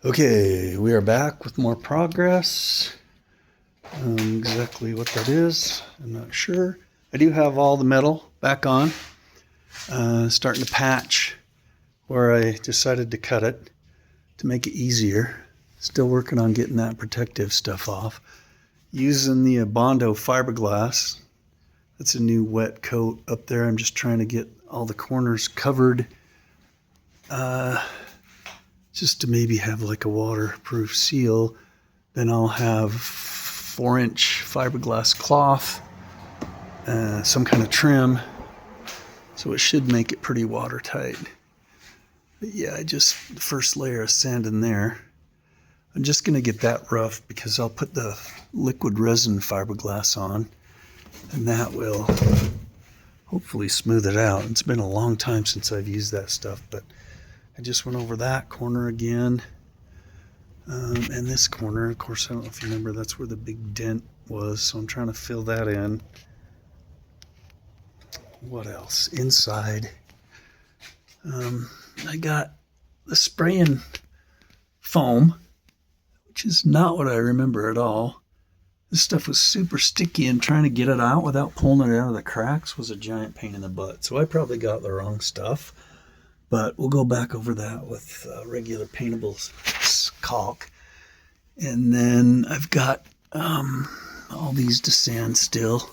Okay, we are back with more progress. Exactly what that is, I'm not sure. I do have all the metal back on. Starting to patch where I decided to cut it to make it easier. Still working on getting that protective stuff off. Using the Bondo Fiberglass. That's a new wet coat up there. I'm just trying to get all the corners covered. Just to maybe have like a waterproof seal. Then I'll have 4-inch fiberglass cloth, some kind of trim, so it should make it pretty watertight. But yeah, the first layer of sand in there. I'm just gonna get that rough because I'll put the liquid resin fiberglass on, and that will hopefully smooth it out. It's been a long time since I've used that stuff, but I just went over that corner again. And this corner, of course, I don't know if you remember, that's where the big dent was, so I'm trying to fill that in. What else? Inside, I got the spraying foam, which is not what I remember at all. This stuff was super sticky, and trying to get it out without pulling it out of the cracks was a giant pain in the butt. So I probably got the wrong stuff, but we'll go back over that with regular paintable caulk. And then I've got all these to sand still,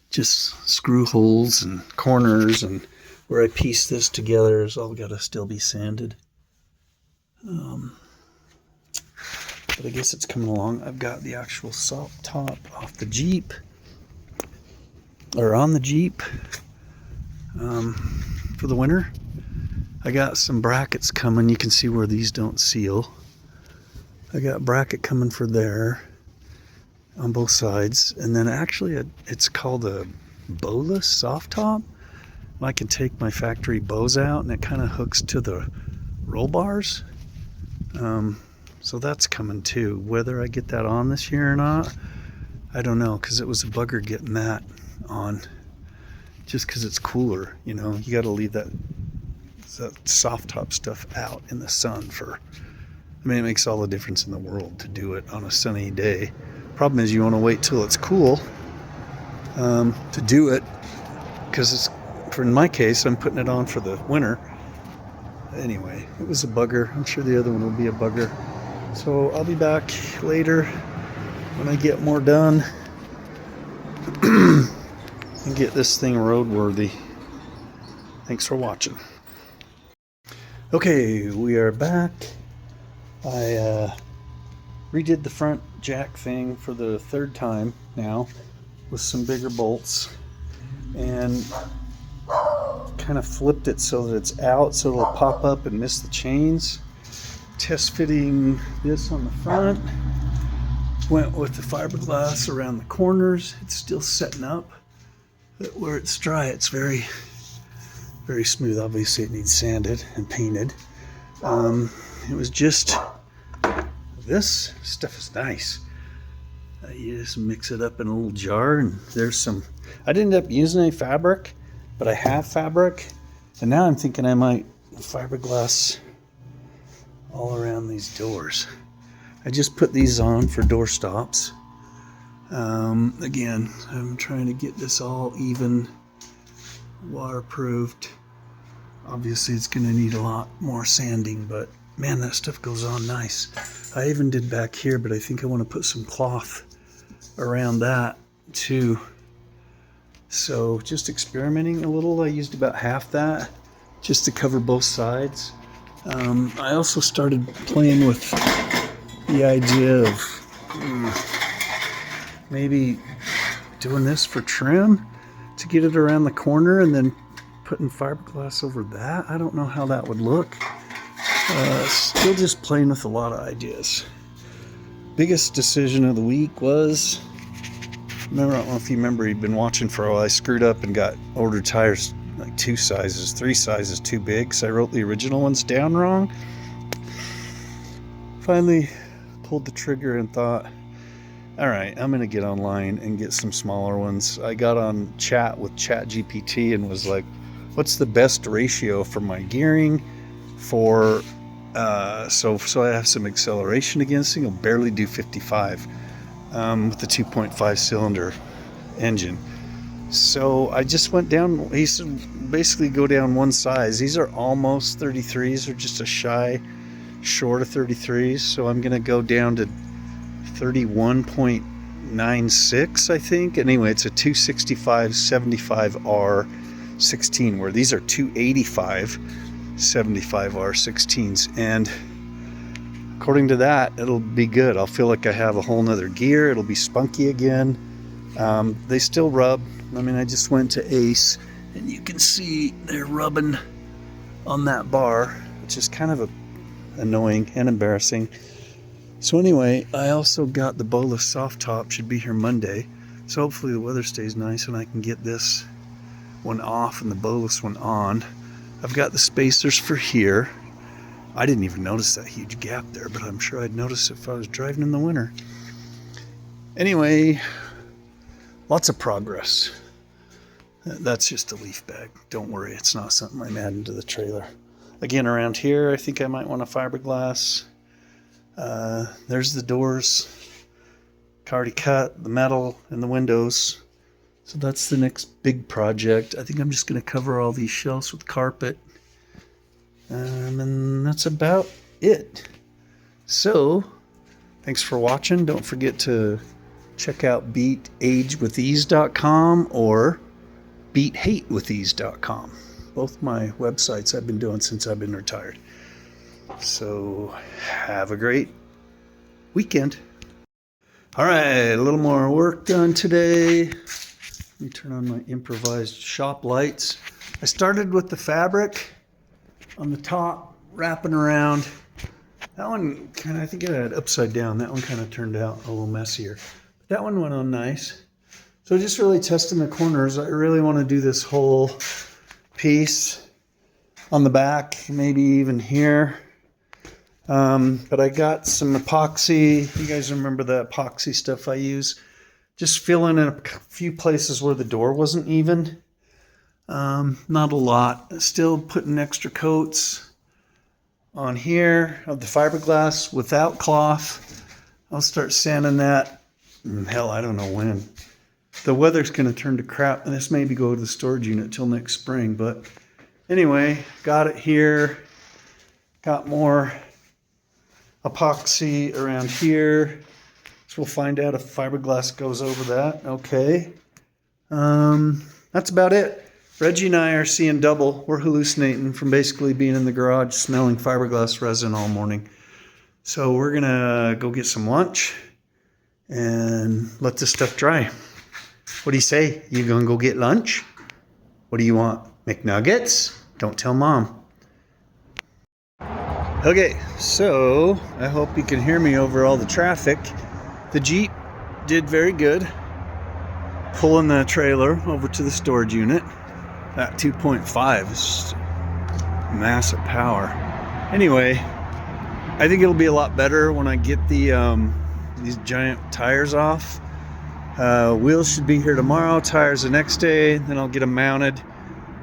just screw holes and corners, and where I piece this together is all got to still be sanded. But I guess it's coming along. I've got the actual salt top off the Jeep, or on the Jeep, for the winter. I got some brackets coming. You can see where these don't seal. I got a bracket coming for there on both sides, and then actually it's called a bowless soft top. I can take my factory bows out, and it kind of hooks to the roll bars. So that's coming too. Whether I get that on this year or not, I don't know, because it was a bugger getting that on. Just because it's cooler, you know, you got to leave that soft top stuff out in the sun for. I mean, it makes all the difference in the world to do it on a sunny day. Problem is, you want to wait till it's cool to do it, because in my case, I'm putting it on for the winter. Anyway, it was a bugger. I'm sure the other one will be a bugger. So I'll be back later when I get more done and get this thing roadworthy. Thanks for watching. Okay, we are back. I redid the front jack thing for the third time now with some bigger bolts, and kind of flipped it so that it's out so it'll pop up and miss the chains. Test fitting this on the front. Went with the fiberglass around the corners. It's still setting up. But where it's dry, it's very, very smooth. Obviously it needs sanded and painted. It was just, this stuff is nice. You just mix it up in a little jar, and there's some, I didn't end up using any fabric, but I have fabric, and now I'm thinking I might fiberglass all around these doors. I just put these on for door stops. Again, I'm trying to get this all even, waterproofed. Obviously it's going to need a lot more sanding, but man, that stuff goes on nice. I even did back here, but I think I want to put some cloth around that too. So just experimenting a little. I used about half that just to cover both sides. I also started playing with the idea of maybe doing this for trim to get it around the corner, and then putting fiberglass over that. I don't know how that would look. Still just playing with a lot of ideas. Biggest decision of the week was, I don't know if you remember, you've been watching for a while, I screwed up and ordered tires like 3 sizes too big, so I wrote the original ones down wrong. Finally pulled the trigger and thought, all right, I'm gonna get online and get some smaller ones. I got on chat with ChatGPT and was like, what's the best ratio for my gearing for So I have some acceleration again. This thing will barely do 55 with the 2.5 cylinder engine. So I just went down. He said basically go down one size. These are almost 33s, or just a shy short of 33s. So I'm gonna go down to 31.96, I think. Anyway, it's a 265 75R 16, where these are 285 75R 16s, and according to that, it'll be good. I'll feel like I have a whole nother gear. It'll be spunky again. They still rub. I mean, I just went to Ace, and you can see they're rubbing on that bar, which is kind of annoying and embarrassing. So anyway, I also got the bolus soft top. Should be here Monday. So hopefully the weather stays nice and I can get this one off and the bolus one on. I've got the spacers for here. I didn't even notice that huge gap there, but I'm sure I'd notice if I was driving in the winter. Anyway, lots of progress. That's just a leaf bag. Don't worry, it's not something I'm adding to the trailer. Again, around here, I think I might want a fiberglass. There's the doors. I already cut the metal and the windows. So that's the next big project. I think I'm just going to cover all these shelves with carpet. And that's about it. So, thanks for watching. Don't forget to check out beatagewithease.com or beathatewithease.com. Both my websites I've been doing since I've been retired. So, have a great weekend. All right, a little more work done today. Let me turn on my improvised shop lights. I started with the fabric on the top, wrapping around. That one kind of, I think I had upside down. That one kind of turned out a little messier. But that one went on nice. So just really testing the corners. I really want to do this whole piece on the back, maybe even here. But I got some epoxy. You guys remember the epoxy stuff I use? Just filling in a few places where the door wasn't even. Not a lot. Still putting extra coats on here of the fiberglass without cloth. I'll start sanding that. Hell, I don't know when. The weather's going to turn to crap, and this maybe go to the storage unit till next spring. But anyway, got it here. Got more epoxy around here. So we'll find out if fiberglass goes over that. Okay. That's about it. Reggie and I are seeing double. We're hallucinating from basically being in the garage smelling fiberglass resin all morning. So we're going to go get some lunch and let this stuff dry. What do you say? You going to go get lunch? What do you want? McNuggets? Don't tell Mom. Okay, so I hope you can hear me over all the traffic. The Jeep did very good pulling the trailer over to the storage unit. That 2.5 is massive power. Anyway, I think it'll be a lot better when I get these giant tires off. Wheels should be here tomorrow, tires the next day, then I'll get them mounted.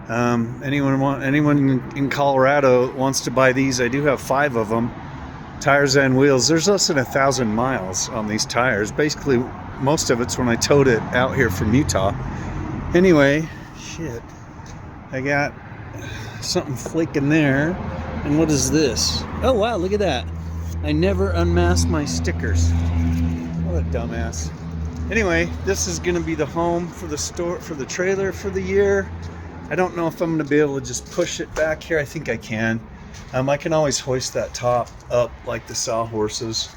Anyone in Colorado wants to buy these, I do have 5 of them. Tires and wheels. There's less than 1,000 miles on these tires. Basically, most of it's when I towed it out here from Utah. Anyway, shit. I got something flaking there. And what is this? Oh, wow, look at that. I never unmasked my stickers. What a dumbass. Anyway, this is going to be the home for the store, for the trailer for the year. I don't know if I'm going to be able to just push it back here. I think I can. I can always hoist that top up like the sawhorses.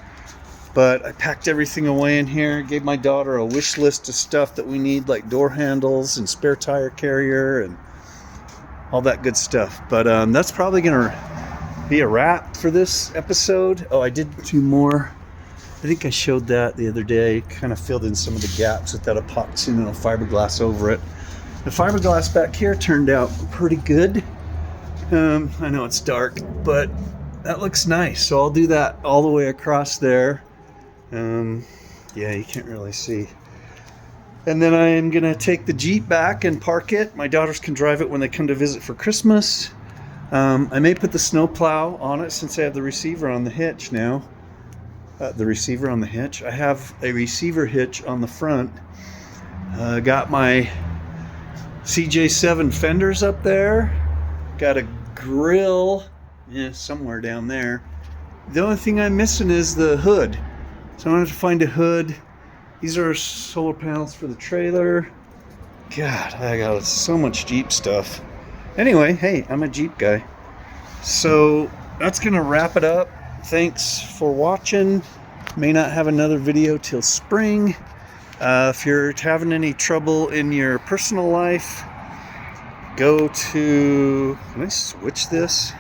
But I packed everything away in here. Gave my daughter a wish list of stuff that we need, like door handles and spare tire carrier and all that good stuff. But that's probably going to be a wrap for this episode. Oh, I did 2 more. I think I showed that the other day. Kind of filled in some of the gaps with that epoxy and a fiberglass over it. The fiberglass back here turned out pretty good. I know it's dark, but that looks nice. So I'll do that all the way across there. Yeah, you can't really see. And then I am going to take the Jeep back and park it. My daughters can drive it when they come to visit for Christmas. I may put the snow plow on it since I have the receiver on the hitch now. The receiver on the hitch. I have a receiver hitch on the front. Got my CJ7 fenders up there. Got a grill, somewhere down there. The only thing I'm missing is the hood. So I'm gonna have to find a hood. These are solar panels for the trailer. God, I got so much Jeep stuff. Anyway, hey, I'm a Jeep guy. So that's gonna wrap it up. Thanks for watching. May not have another video till spring. If you're having any trouble in your personal life, go to, can I switch this?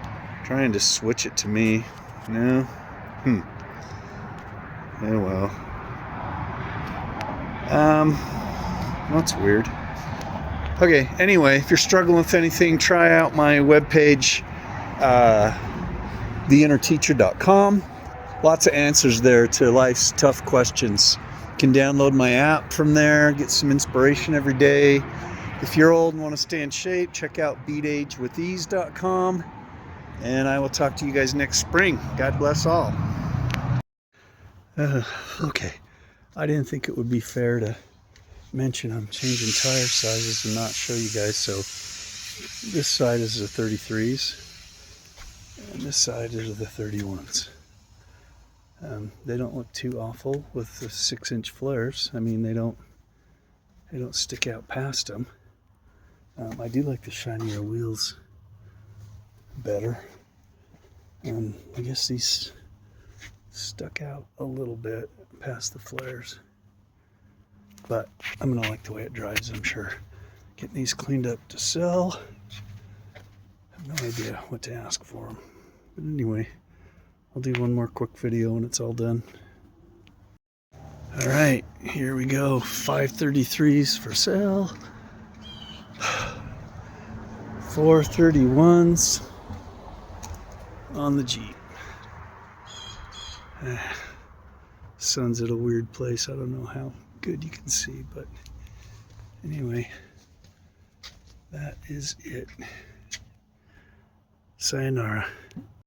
I'm trying to switch it to me. No? Oh well. That's weird. Okay, anyway, if you're struggling with anything, try out my webpage, theinnerteacher.com. Lots of answers there to life's tough questions. You can download my app from there, get some inspiration every day. If you're old and want to stay in shape, check out beatagewithease.com. And I will talk to you guys next spring. God bless all. Okay, I didn't think it would be fair to mention I'm changing tire sizes and not show you guys. So this side is the 33s and this side is the 31s. They don't look too awful with the 6-inch flares. I mean, they don't stick out past them. I do like the shinier wheels better. I guess these stuck out a little bit past the flares, but I'm gonna like the way it drives, I'm sure. Getting these cleaned up to sell. I have no idea what to ask for them, but anyway, I'll do one more quick video when it's all done. All right, here we go. 533s for sale. 431s on the Jeep. Sun's at a weird place. I don't know how good you can see, but anyway, that is it. Sayonara.